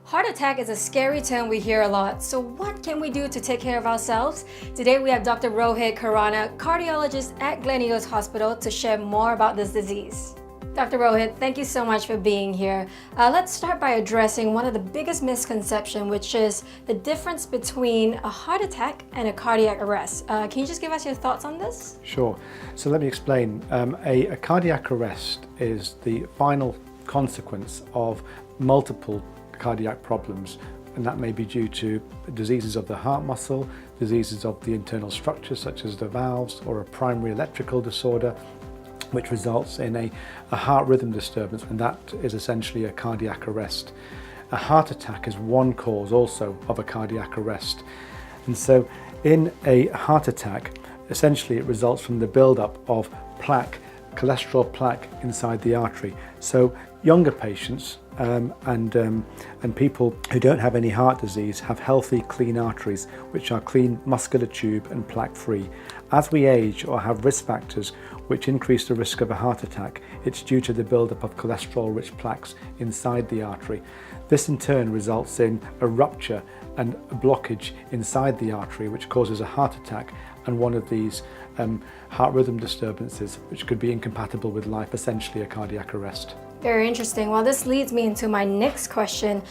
Heart attack is a scary term we hear a lot, so what can we do to take care of ourselves? Today we have Dr. Rohit Khurana, cardiologist at Gleneagles Hospital, to share more about this disease. Dr. Rohit, thank you so much for being here. Let's start by addressing one of the biggest misconceptions, which is the difference between a heart attack and a cardiac arrest. Can you just give us your thoughts on this? Sure. So let me explain. A cardiac arrest is the final consequence of multiple cardiac problems, and that may be due to diseases of the heart muscle, diseases of the internal structures such as the valves, or a primary electrical disorder which results in a heart rhythm disturbance, and that is essentially a cardiac arrest. A heart attack is one cause also of a cardiac arrest, and so in a heart attack essentially it results from the build-up of plaque, cholesterol plaque inside the artery. So younger patients and people who don't have any heart disease have healthy, clean arteries, which are clean muscular tube and plaque free. As we age or have risk factors which increase the risk of a heart attack, it's due to the buildup of cholesterol-rich plaques inside the artery. This in turn results in a rupture and a blockage inside the artery, which causes a heart attack and one of these heart rhythm disturbances, which could be incompatible with life, essentially a cardiac arrest. Very interesting. Well, this leads me into my next question,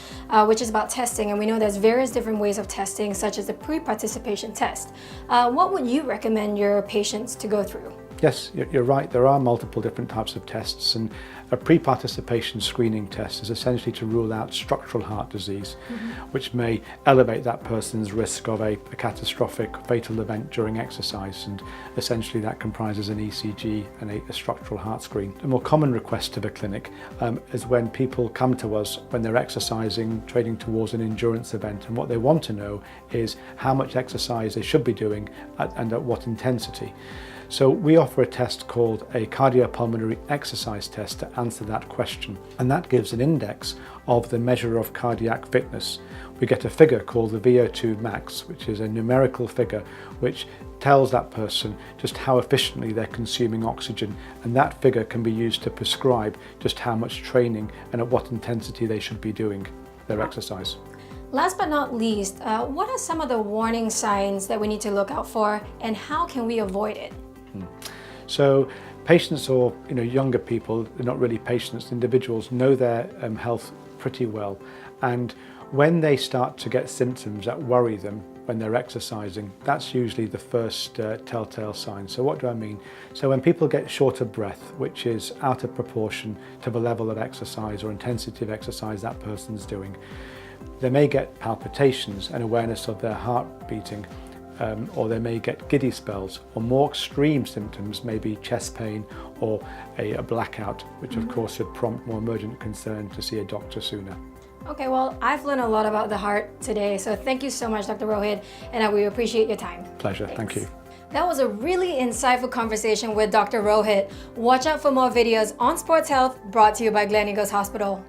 which is about testing. And we know there's various different ways of testing, such as the pre-participation test. What would you recommend your patients to go through? Yes, you're right. There are multiple different types of tests, and a pre-participation screening test is essentially to rule out structural heart disease, which may elevate that person's risk of a catastrophic fatal event during exercise, and essentially that comprises an ECG and a structural heart screen. A more common request to the clinic is when people come to us when they're exercising, training towards an endurance event, and what they want to know is how much exercise they should be doing and at what intensity. So we offer a test called a cardiopulmonary exercise test to answer that question, and that gives an index of the measure of cardiac fitness. We get a figure called the VO2 max, which is a numerical figure which tells that person just how efficiently they're consuming oxygen, and that figure can be used to prescribe just how much training and at what intensity they should be doing their exercise. Last but not least, what are some of the warning signs that we need to look out for, and how can we avoid it? So patients, or younger people, they're not really patients, individuals know their health pretty well, and when they start to get symptoms that worry them when they're exercising, that's usually the first telltale sign. So what do I mean? So when people get short of breath, which is out of proportion to the level of exercise or intensity of exercise that person's doing, they may get palpitations and awareness of their heart beating, or they may get giddy spells, or more extreme symptoms may be chest pain or a blackout, which of course should prompt more emergent concern to see a doctor sooner. Okay, well, I've learned a lot about the heart today, so thank you so much, Dr. Rohit, and we appreciate your time. Pleasure. Thanks. Thank you. That was a really insightful conversation with Dr. Rohit. Watch out for more videos on sports health brought to you by Gleneagles Hospital.